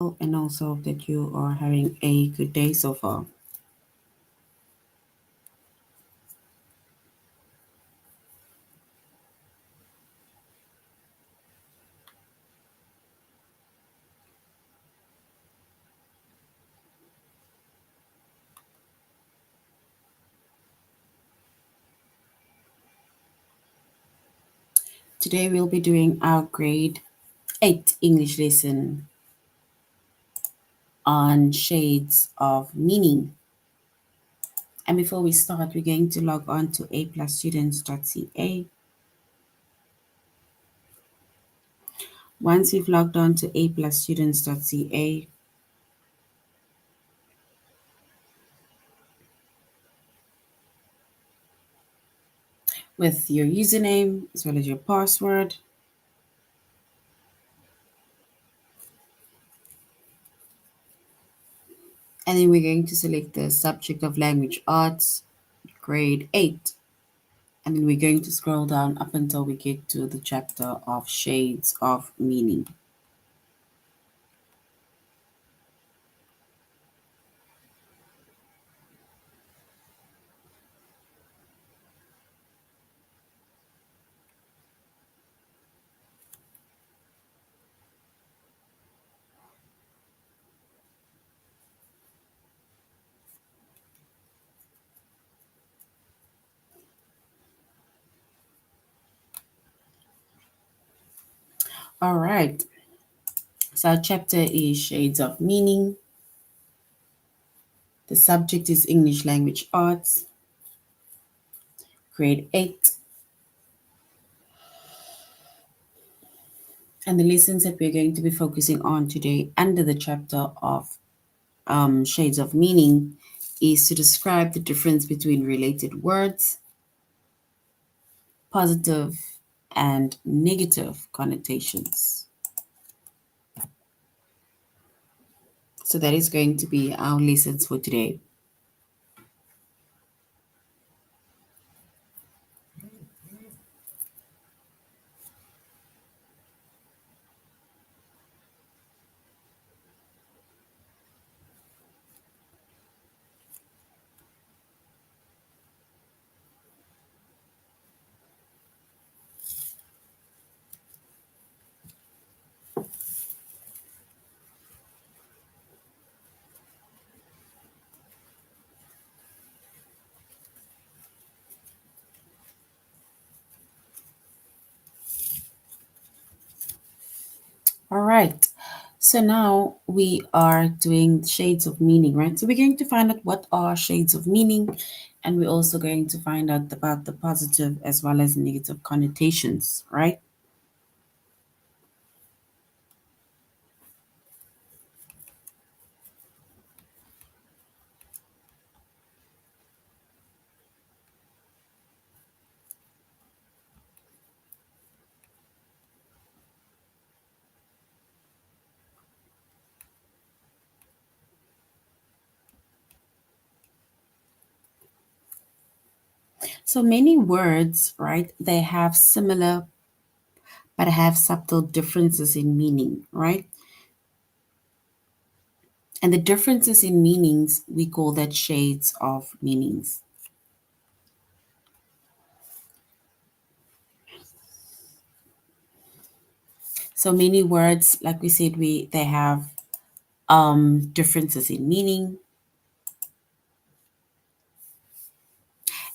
and also that you are having a good day so far. Today we'll be doing our grade 8 English lesson on shades of meaning. And before we start, we're going to log on to aplusstudents.ca. Once you've logged on to aplusstudents.ca, with your username as well as your password, and then we're going to select the subject of language arts, grade 8. And then we're going to scroll down up until we get to the chapter of shades of meaning. All right. So our chapter is Shades of Meaning. The subject is English Language Arts, grade 8. And the lessons that we're going to be focusing on today under the chapter of Shades of Meaning is to describe the difference between related words, positive and negative connotations. So that is going to be our lessons for today. All right. So now we are doing shades of meaning, right? So we're going to find out what are shades of meaning, and we're also going to find out about the positive as well as negative connotations, right? So many words, right? They have similar but have subtle differences in meaning, right? And the differences in meanings, we call that shades of meanings. So many words, like we said, they have differences in meaning.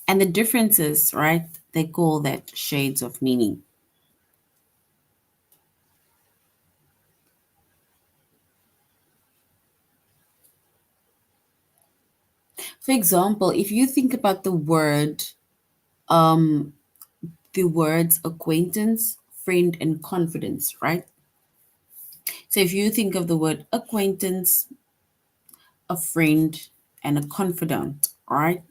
And the differences, right? They call that shades of meaning. For example, if you think about um, the words acquaintance, friend, and confidence, right? So if you think of the word acquaintance, a friend, and a confidant, right?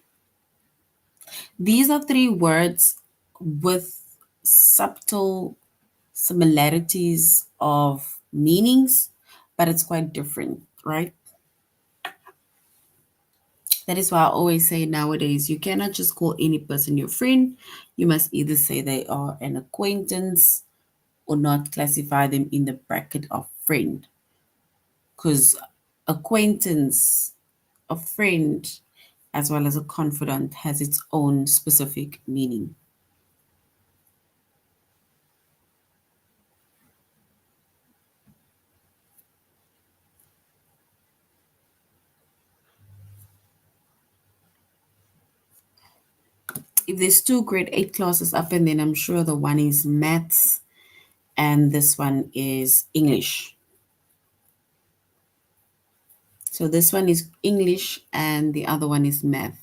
These are three words with subtle similarities of meanings, but it's quite different, right? That is why I always say nowadays you cannot just call any person your friend. You must either say they are an acquaintance or not classify them in the bracket of friend. because acquaintance, a friend, as well as a confidant has its own specific meaning. If there's two grade 8 classes up, and then I'm sure the one is maths and this one is English. So this one is English and the other one is math.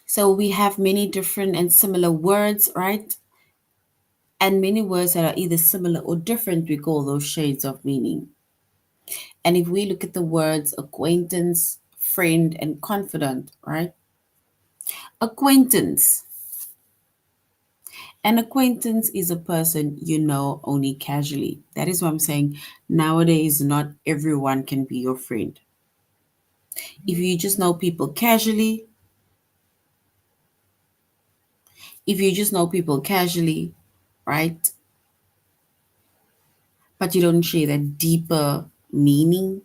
So we have many different and similar words, right? And many words that are either similar or different, we call those shades of meaning. And if we look at the words acquaintance, friend, and confidant, right? Acquaintance. An acquaintance is a person you know only casually. That is why I'm saying nowadays not everyone can be your friend. If you just know people casually, if you just know people casually, right? But you don't share that deeper meaning,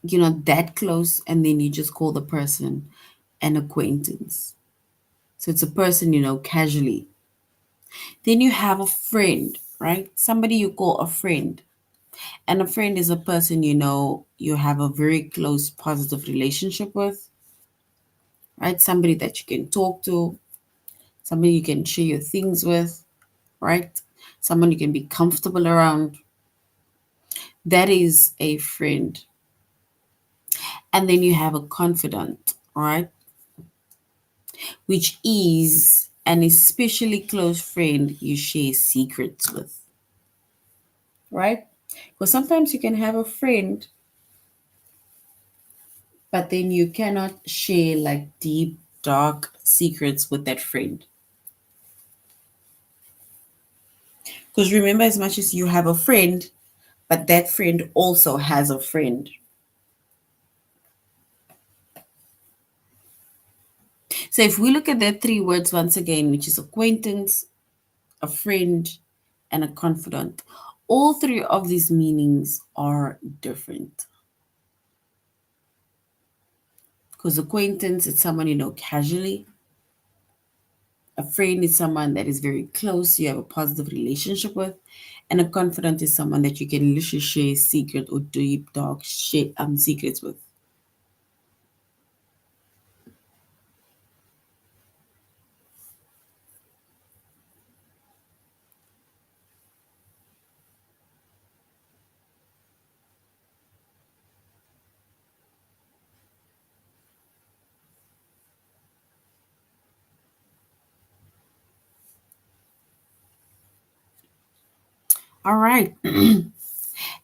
you're not that close, and then you just call the person an acquaintance. So it's a person you know casually. Then you have a friend, right? Somebody you call a friend. And a friend is a person you know you have a very close, positive relationship with, right? Somebody that you can talk to, somebody you can share your things with, right? Someone you can be comfortable around. That is a friend. And then you have a confidant, right? Which is an especially close friend you share secrets with, right? Because sometimes you can have a friend, but then you cannot share like deep, dark secrets with that friend. Because remember, as much as you have a friend, but that friend also has a friend. So if we look at that three words once again, which is acquaintance, a friend, and a confidant, all three of these meanings are different. Because acquaintance is someone you know casually. A friend is someone that is very close, you have a positive relationship with. And a confidant is someone that you can literally share secret or deep dark shit secrets with. All right.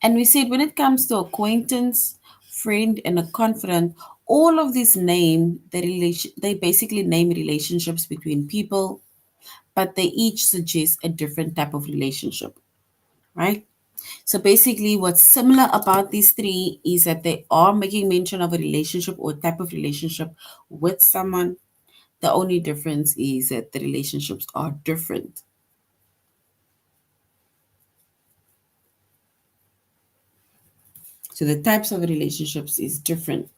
And we said when it comes to acquaintance, friend, and a confidant, all of these name the relation they basically name relationships between people, but they each suggest a different type of relationship, right? So basically, what's similar about these three is that they are making mention of a relationship or type of relationship with someone. The only difference is that the relationships are different. So the types of relationships is different.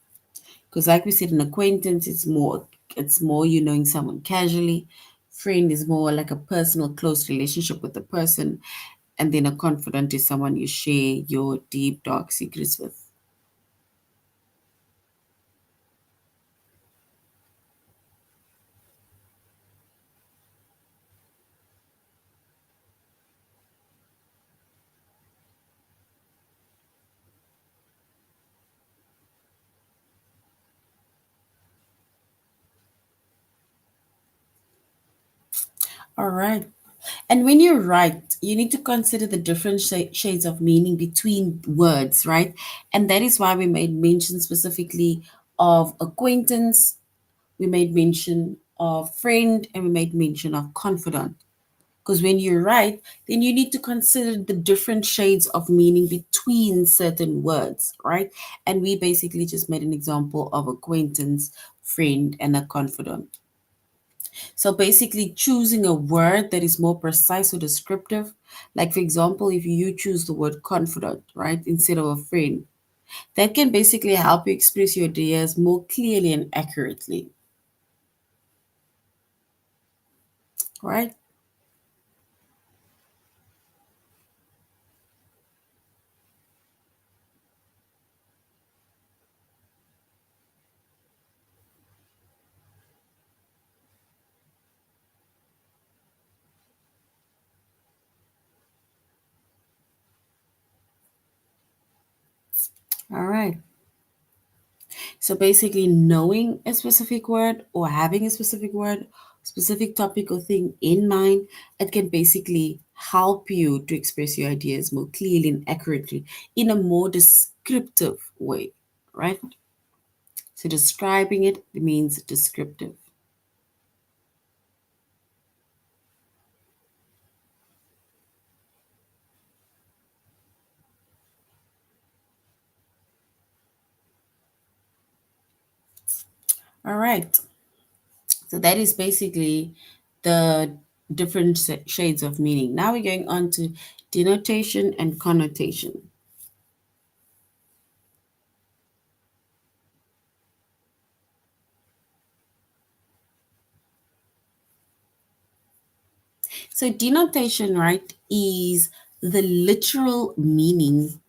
Because like we said, an acquaintance it's more you knowing someone casually. Friend is more like a personal close relationship with the person. And then a confidant is someone you share your deep dark secrets with. All right. And when you write, you need to consider the different shades of meaning between words, right? And that is why we made mention specifically of acquaintance, we made mention of friend, and we made mention of confidant. Because when you write, then you need to consider the different shades of meaning between certain words, right? And we basically just made an example of acquaintance, friend, and a confidant. So basically, choosing a word that is more precise or descriptive. Like, for example, if you choose the word confidant, right, instead of a friend, that can basically help you express your ideas more clearly and accurately, right? All right. So basically, knowing a specific word or having a specific word, specific topic or thing in mind, it can basically help you to express your ideas more clearly and accurately in a more descriptive way, right? So describing it means descriptive. All right. So that is basically the different shades of meaning. Now we're going on to denotation and connotation. So denotation, right, is the literal meaning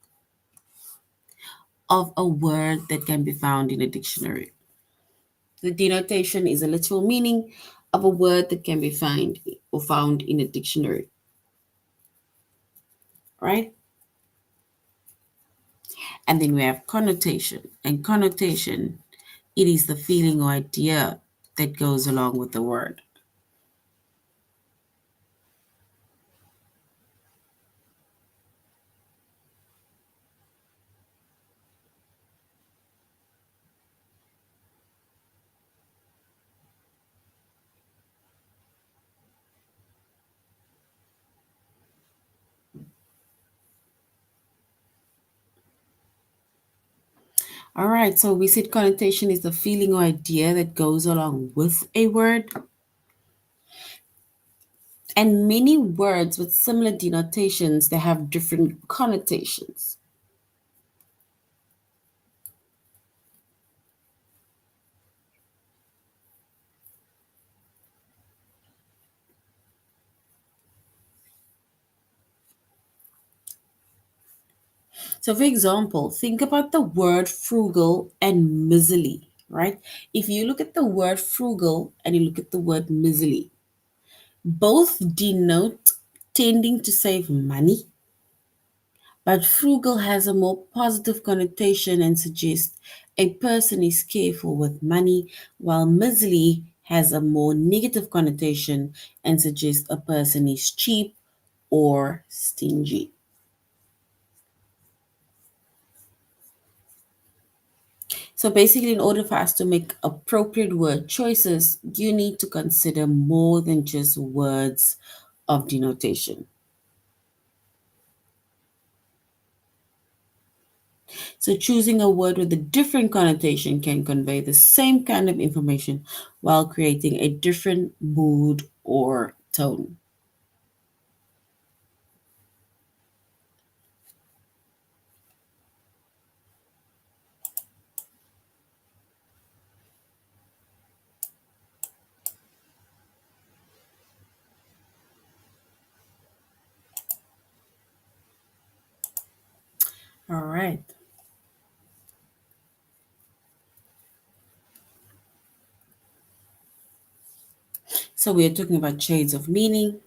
of a word that can be found in a dictionary. The denotation is a literal meaning of a word that can be found in a dictionary, right? And then we have connotation. And connotation, it is the feeling or idea that goes along with the word. All right, so we said connotation is the feeling or idea that goes along with a word. And many words with similar denotations, they have different connotations. So, for example, think about the word frugal and miserly, right? If you look at the word frugal and you look at the word miserly, both denote tending to save money, but frugal has a more positive connotation and suggests a person is careful with money, while miserly has a more negative connotation and suggests a person is cheap or stingy. So basically, in order for us to make appropriate word choices, you need to consider more than just words of denotation. So choosing a word with a different connotation can convey the same kind of information while creating a different mood or tone. All right. So we are talking about shades of meaning,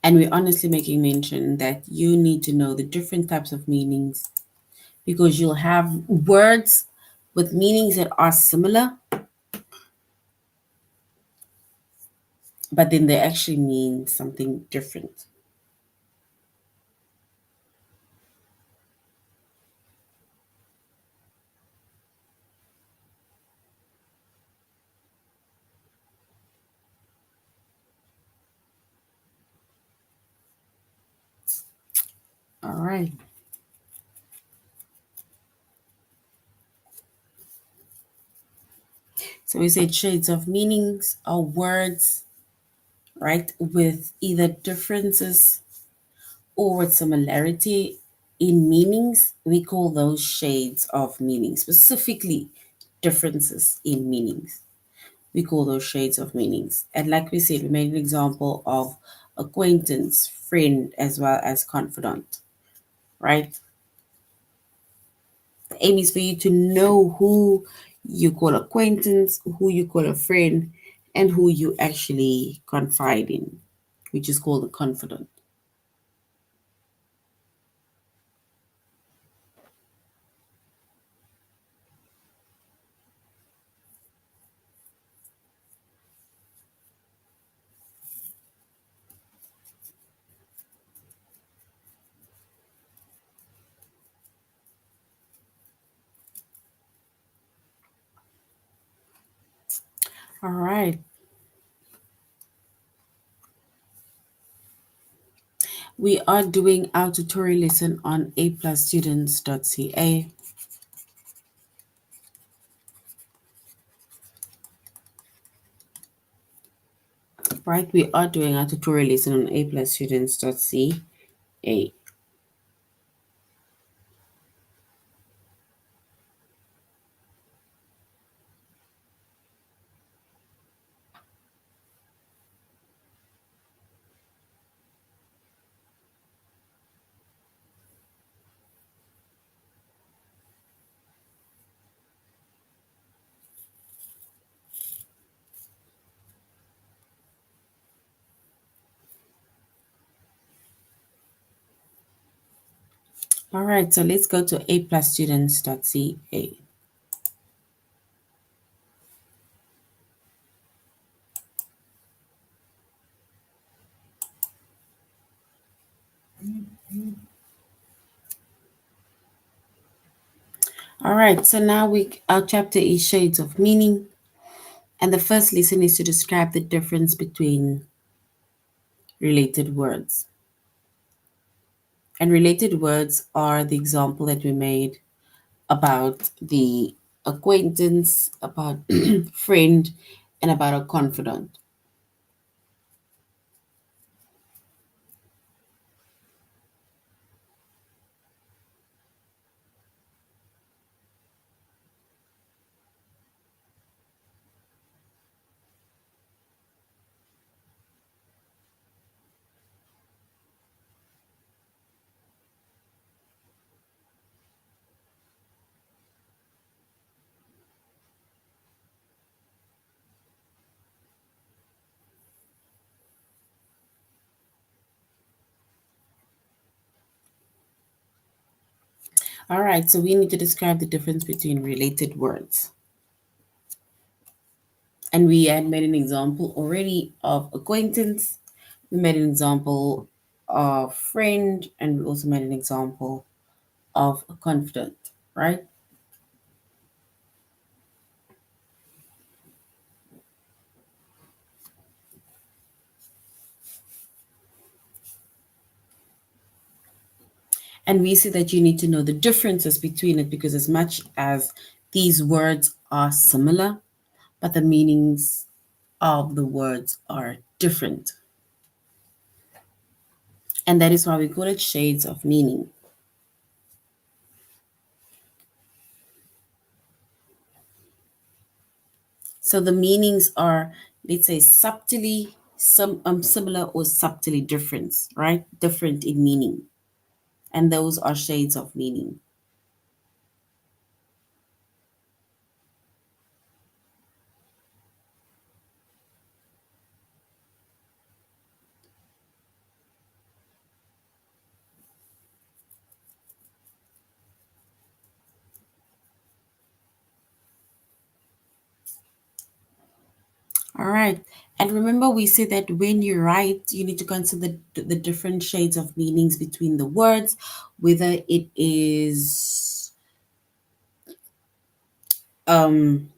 and we're honestly making mention that you need to know the different types of meanings because you'll have words with meanings that are similar, but then they actually mean something different. All right. So we said shades of meanings are words, right, with either differences or with similarity in meanings. We call those shades of meaning, specifically differences in meanings. We call those shades of meanings. And like we said, we made an example of acquaintance, friend, as well as confidant, right? The aim is for you to know who you call acquaintance, who you call a friend, and who you actually confide in, which is called a confidant. All right. We are doing our tutorial lesson on aplusstudents.ca. Right, we are doing our tutorial lesson on aplusstudents.ca. All right, so let's go to aplusstudents.ca. All right, so now our chapter is shades of meaning, and the first lesson is to describe the difference between related words. And related words are the example that we made about the acquaintance, about friend, and about a confidant. All right, so we need to describe the difference between related words. And we had made an example already of acquaintance. We made an example of friend, and we also made an example of a confidant, right? And we see that you need to know the differences between it, because as much as these words are similar, but the meanings of the words are different. And that is why we call it shades of meaning. So the meanings are, let's say, subtly similar or subtly different, right? Different in meaning. And those are shades of meaning. All right. And remember, we said that when you write, you need to consider the different shades of meanings between the words, whether it is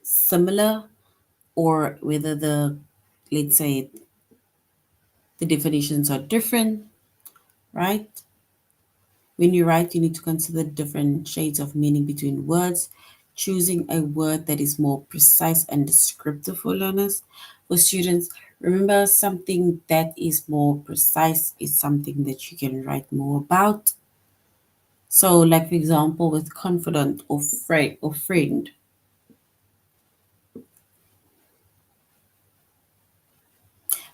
similar, or whether let's say, the definitions are different, right? When you write, you need to consider different shades of meaning between words. choosing a word that is more precise and descriptive for learners. For students, remember something that is more precise is something that you can write more about. So, like for example, with confident or friend.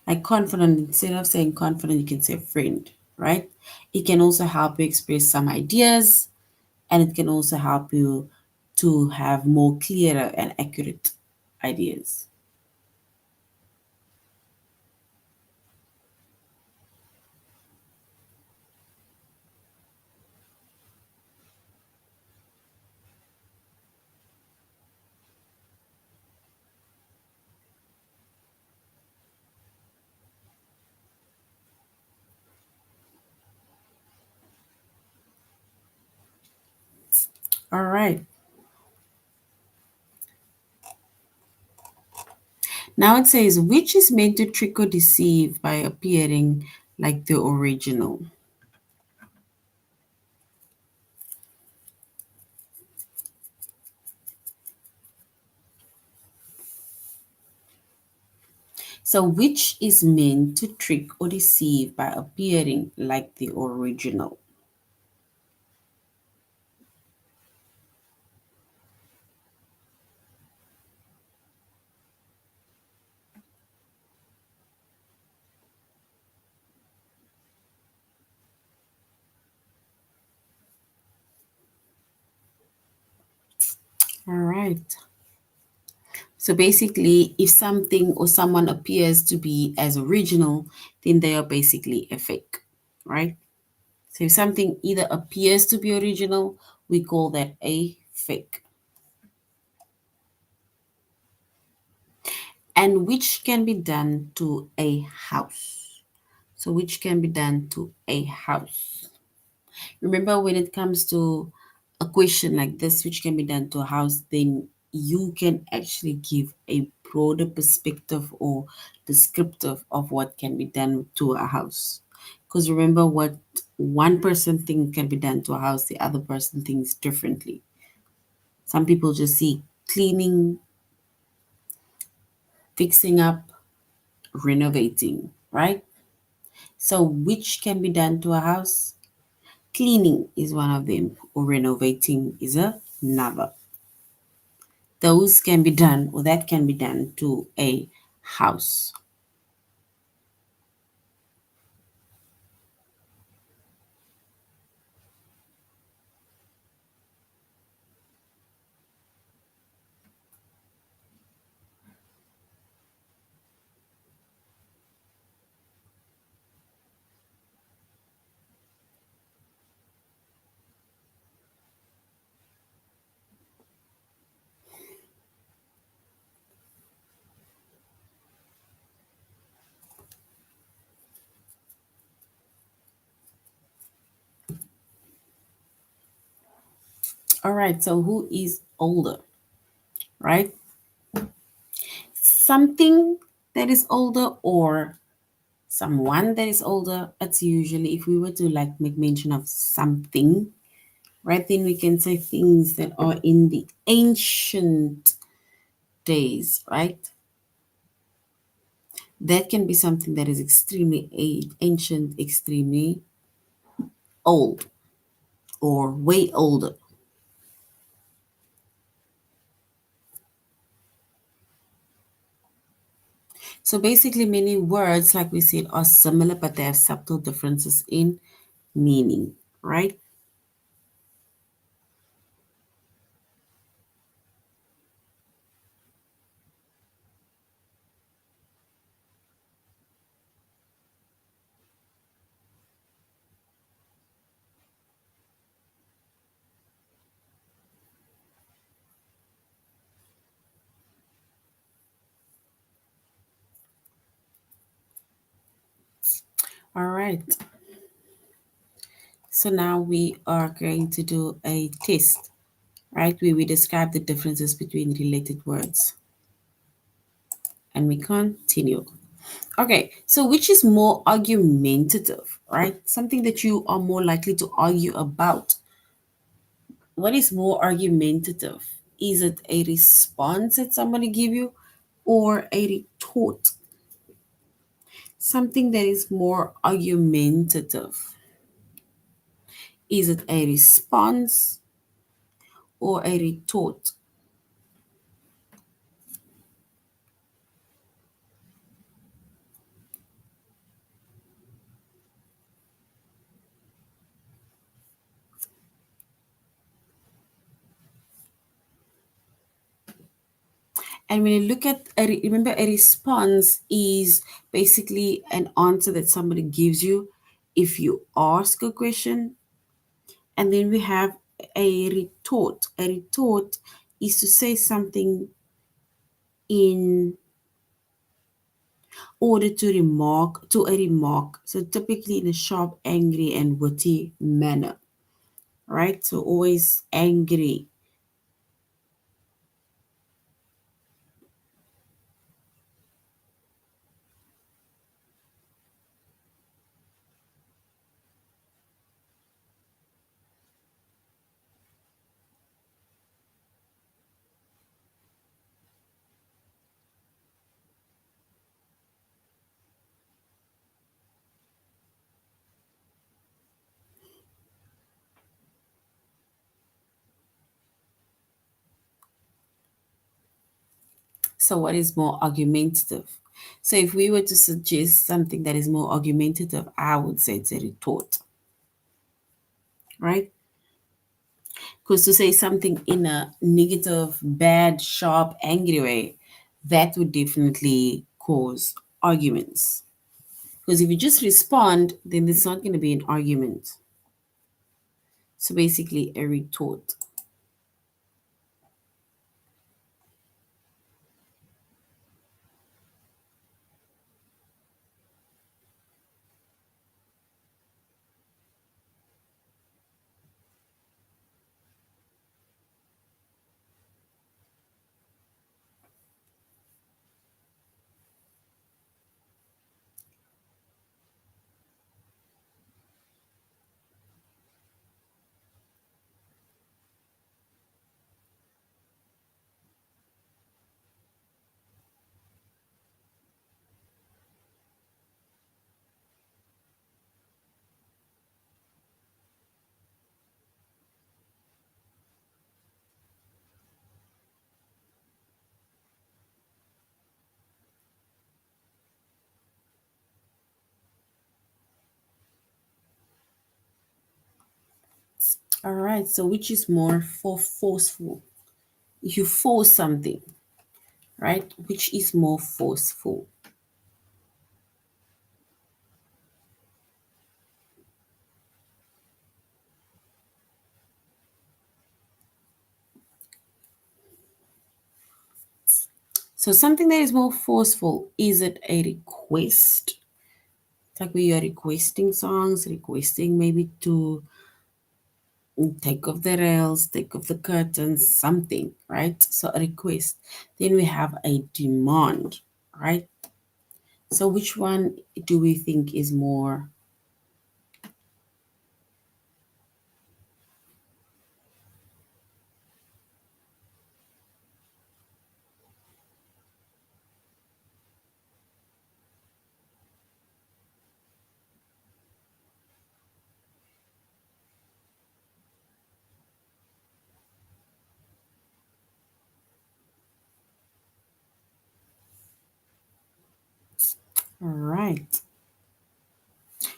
Like confident, instead of saying confident, you can say friend, right? It can also help you express some ideas, and it can also help you to have more clearer and accurate ideas. All right. Now it says, which is meant to trick or deceive by appearing like the original. So, which is meant to trick or deceive by appearing like the original. All right. So basically, if something or someone appears to be as original, then they are basically a fake, right? So if something either appears to be original, we call that a fake. And which can be done to a house. So which can be done to a house. Remember, when it comes to a question like this, which can be done to a house, then you can actually give a broader perspective or descriptive of what can be done to a house. Because remember, what one person thinks can be done to a house, the other person thinks differently. Some people just see cleaning, fixing up, renovating, right? So, which can be done to a house? Cleaning is one of them, or renovating is another. Those can be done, or that can be done to a house. All right, so who is older, right? Something that is older or someone that is older, it's usually, if we were to like make mention of something, right, then we can say things that are in the ancient days, right? That can be something that is extremely ancient, extremely old, or way older. So basically, many words, like we said, are similar, but they have subtle differences in meaning, right? All right. So now we are going to do a test, right? Where we describe the differences between related words. And we continue. Okay, so which is more argumentative, right? Something that you are more likely to argue about. What is more argumentative? Is it a response that somebody give you or a retort? Something that is more argumentative. Is it a response or a retort? And when you look at remember, a response is basically an answer that somebody gives you if you ask a question. And then we have a retort. A retort is to say something in order to a remark. So typically in a sharp, angry, and witty manner, right? So always angry. So what is more argumentative? So if we were to suggest something that is more argumentative, I would say it's a retort, right? Because to say something in a negative, bad, sharp, angry way, that would definitely cause arguments. Because if you just respond, then it's not going to be an argument. So basically, a retort. All right. So which is more forceful? If you force something, right? Which is more forceful? So something that is more forceful, is it a request? It's like we are requesting songs, requesting maybe to take off the rails, take off the curtains, something, right? So a request. Then we have a demand, right? So which one do we think is more? All right.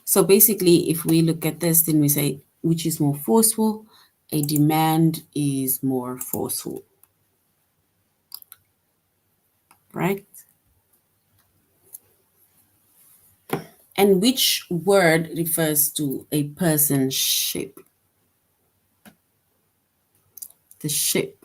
So basically, if we look at this, then we say which is more forceful? A demand is more forceful, right? And which word refers to a person's shape? The shape.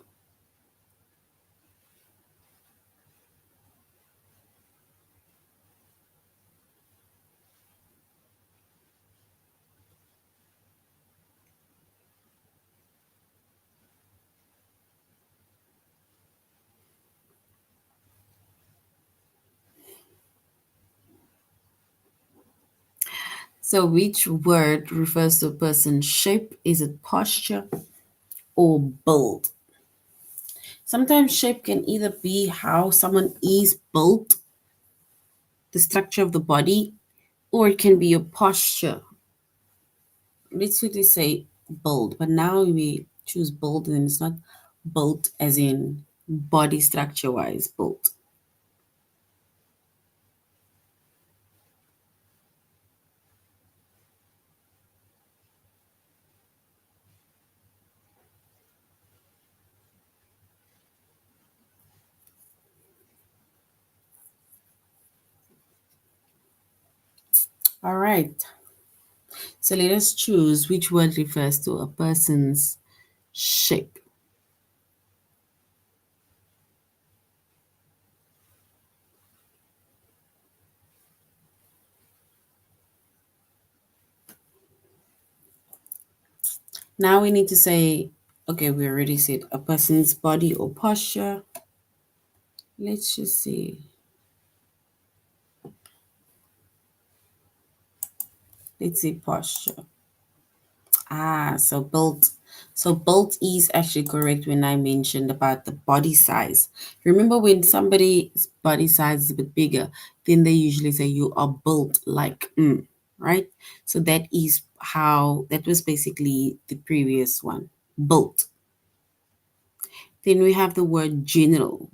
So which word refers to a person's shape? Is it posture or build? Sometimes shape can either be how someone is built, the structure of the body, or it can be your posture. Let's quickly say build, but now we choose build and it's not built as in body structure wise built. All right. So let us choose which word refers to a person's shape. Now we need to say, okay, we already said a person's body or posture. Let's just see. Let's say posture. So built. So built is actually correct when I mentioned about the body size. Remember when somebody's body size is a bit bigger, then they usually say you are built like right? So that is how that was basically the previous one. Built. Then we have the word general.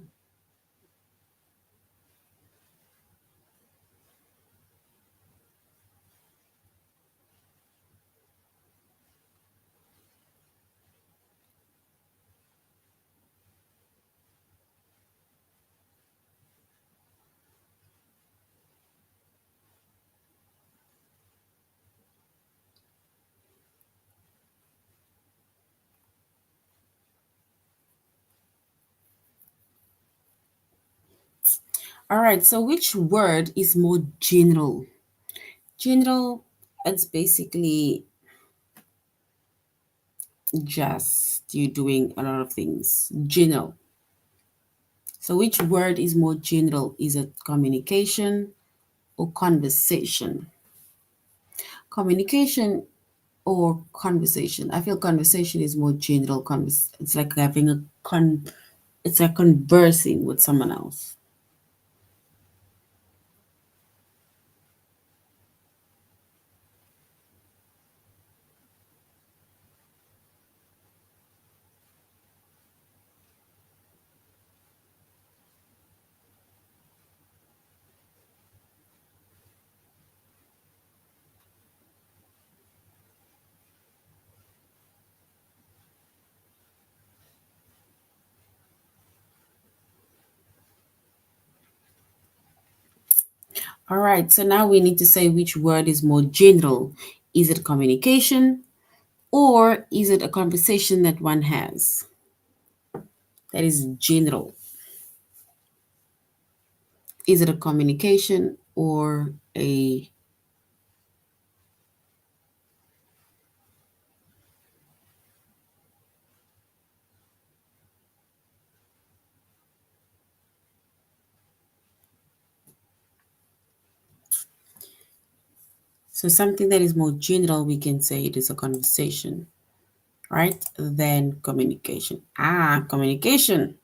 All right, so which word is more general? General, it's basically just you doing a lot of things. General. So which word is more general? Is it communication or conversation? Communication or conversation? I feel conversation is more general. It's like having it's like conversing with someone else. All right, so now we need to say which word is more general. Is it communication or is it a conversation that one has? That is general. Is it a communication or a so something that is more general, we can say it is a conversation, right? Than communication. Communication.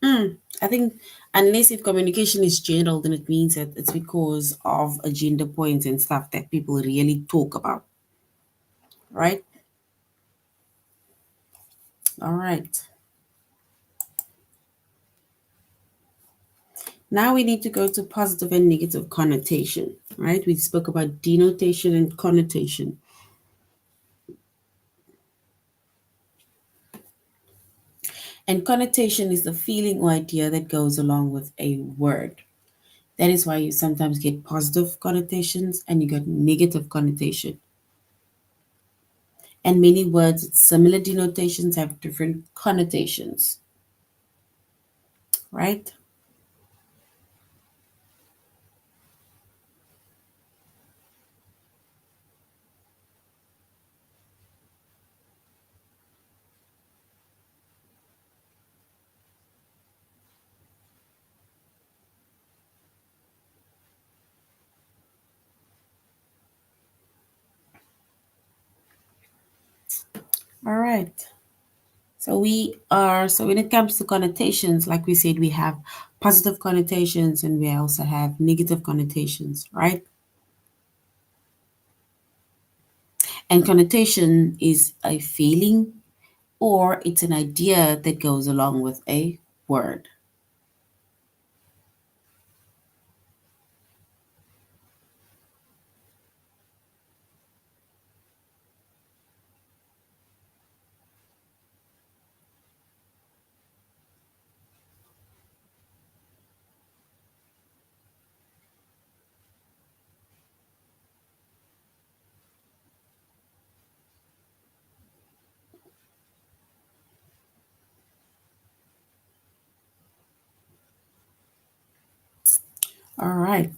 I think unless if communication is general, then it means that it's because of agenda points and stuff that people really talk about, right? All right. Now we need to go to positive and negative connotation, right? We spoke about denotation and connotation. And connotation is the feeling or idea that goes along with a word. That is why you sometimes get positive connotations and you get negative connotation. And many words with similar denotations have different connotations, right? All right. So when it comes to connotations, like we said, we have positive connotations and we also have negative connotations, right? And connotation is a feeling or it's an idea that goes along with a word. All right.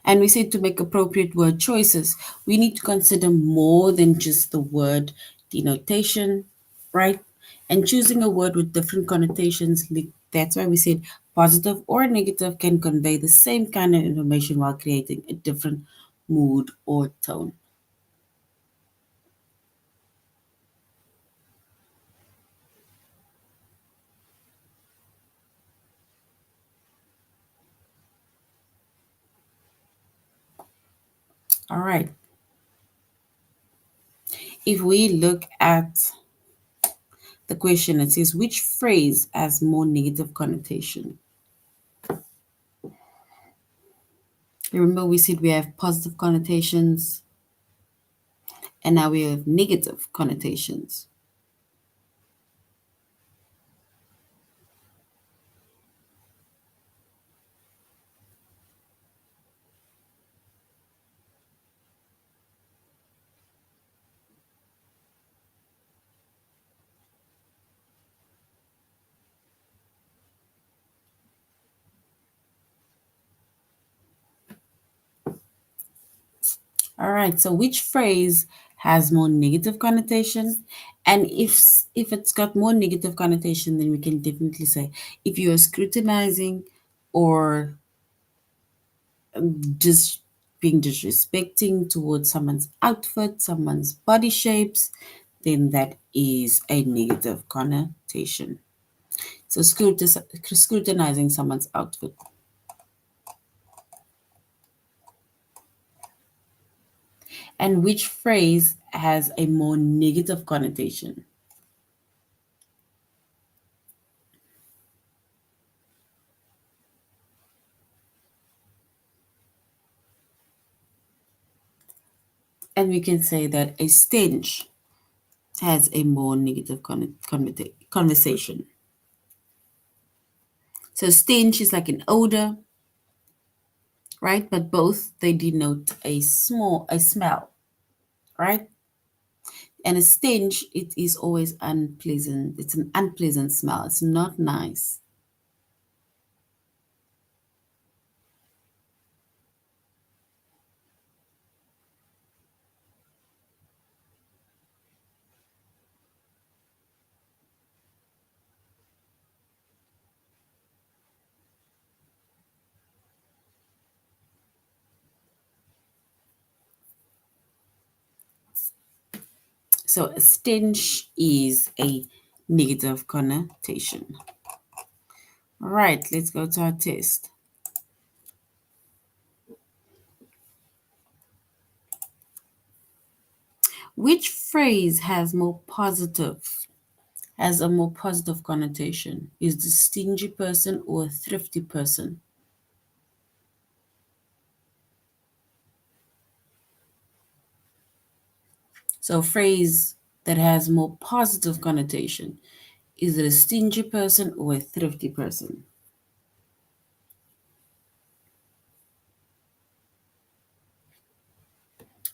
And we said to make appropriate word choices, we need to consider more than just the word denotation, right? And choosing a word with different connotations, that's why we said positive or negative can convey the same kind of information while creating a different mood or tone. All right. If we look at the question, it says, which phrase has more negative connotation? Remember, we said we have positive connotations and now we have negative connotations. All right, so which phrase has more negative connotation? And if it's got more negative connotation, then we can definitely say if you are scrutinizing or just being disrespecting towards someone's outfit, someone's body shapes, then that is a negative connotation. So scrutinizing someone's outfit. And which phrase has a more negative connotation? And we can say that a stench has a more negative conversation. So stench is like an odor, right? But both they denote a smell, right? And a stench, it is always unpleasant. It's an unpleasant smell. It's not nice. So a stench is a negative connotation. All right, let's go to our test. Which phrase has a more positive connotation? Is the stingy person or a thrifty person? So a phrase that has more positive connotation. Is it a stingy person or a thrifty person?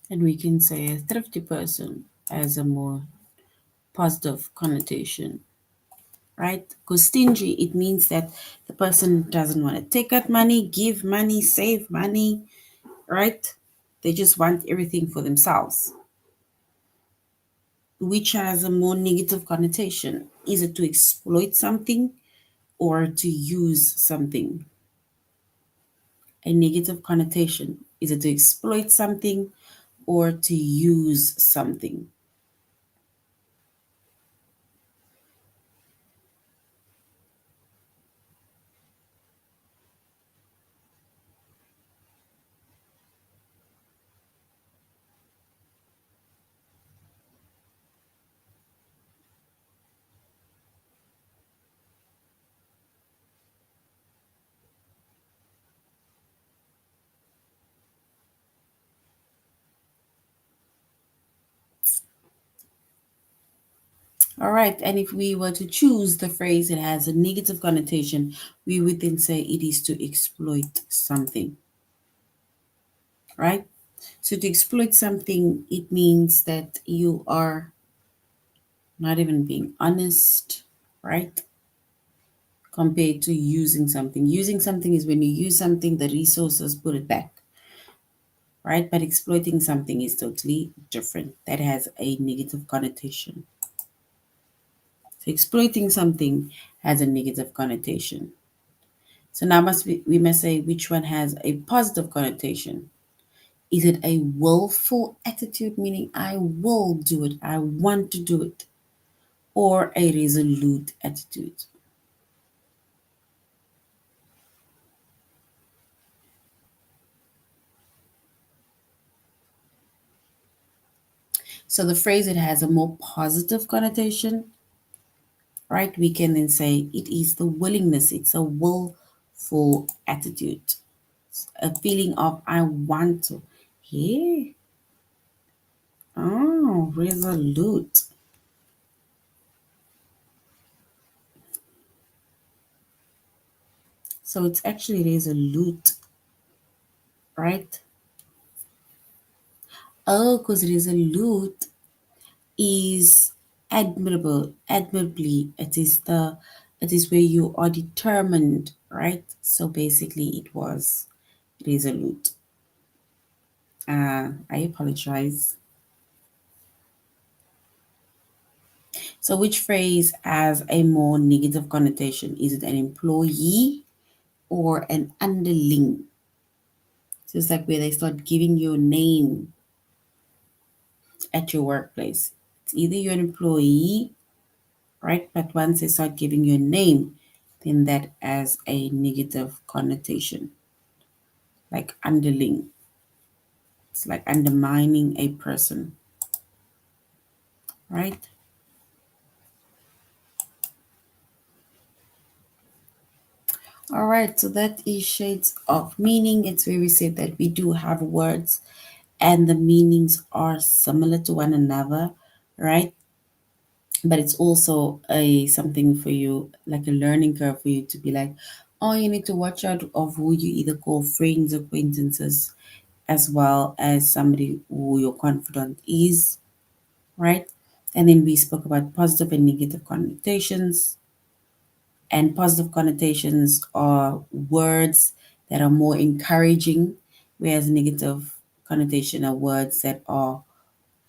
And we can say a thrifty person has a more positive connotation, right? Because stingy, it means that the person doesn't want to take out money, give money, save money, right? They just want everything for themselves, which has a more negative connotation. Is it to exploit something or to use something? A negative connotation. Is it to exploit something or to use something? All right, and if we were to choose the phrase it has a negative connotation, we would then say it is to exploit something, right? So to exploit something, it means that you are not even being honest, right? Compared to using something. Using something is when you use something, the resources put it back, right? But exploiting something is totally different. That has a negative connotation. So exploiting something has a negative connotation. So now we must say which one has a positive connotation. Is it a willful attitude, meaning I will do it, I want to do it, or a resolute attitude? So the phrase it has a more positive connotation, right? We can then say it is the willingness, it's a willful attitude, a feeling of I want to. Yeah. Oh, resolute. So it's actually resolute, right? Oh, because resolute is admirable, admirably. It is where you are determined, right? So basically it was resolute. I apologize. So which phrase has a more negative connotation? Is it an employee or an underling? So it's like where they start giving your name at your workplace. It's either you're an employee, right? But once they start giving you a name, then that has a negative connotation, like underling. It's like undermining a person, right? All right, so that is shades of meaning. It's where we said that we do have words and the meanings are similar to one another, right? But it's also a something for you, like a learning curve for you to be like, oh, you need to watch out of who you either call friends, acquaintances, as well as somebody who your confidant is, right? And then we spoke about positive and negative connotations. And positive connotations are words that are more encouraging, whereas negative connotation are words that are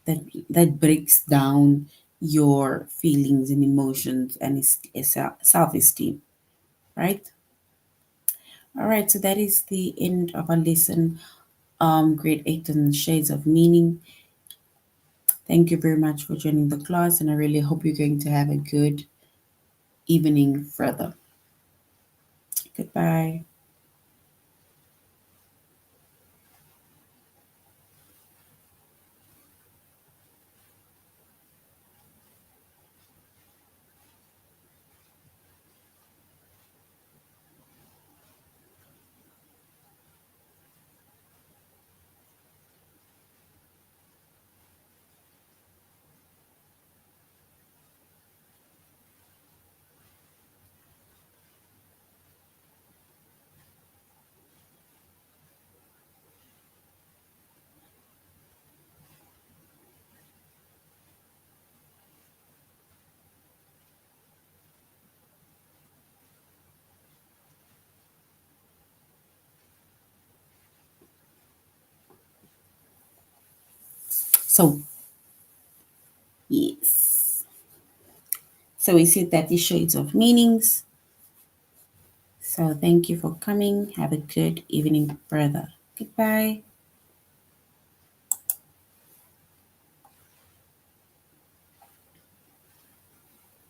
that breaks down your feelings and emotions and is self-esteem, right? All right, so that is the end of our lesson, grade 8 and shades of meaning. Thank you very much for joining the class, and I really hope you're going to have a good evening further. Goodbye. So, yes. So we see that the shades of meanings. So thank you for coming. Have a good evening further. Goodbye.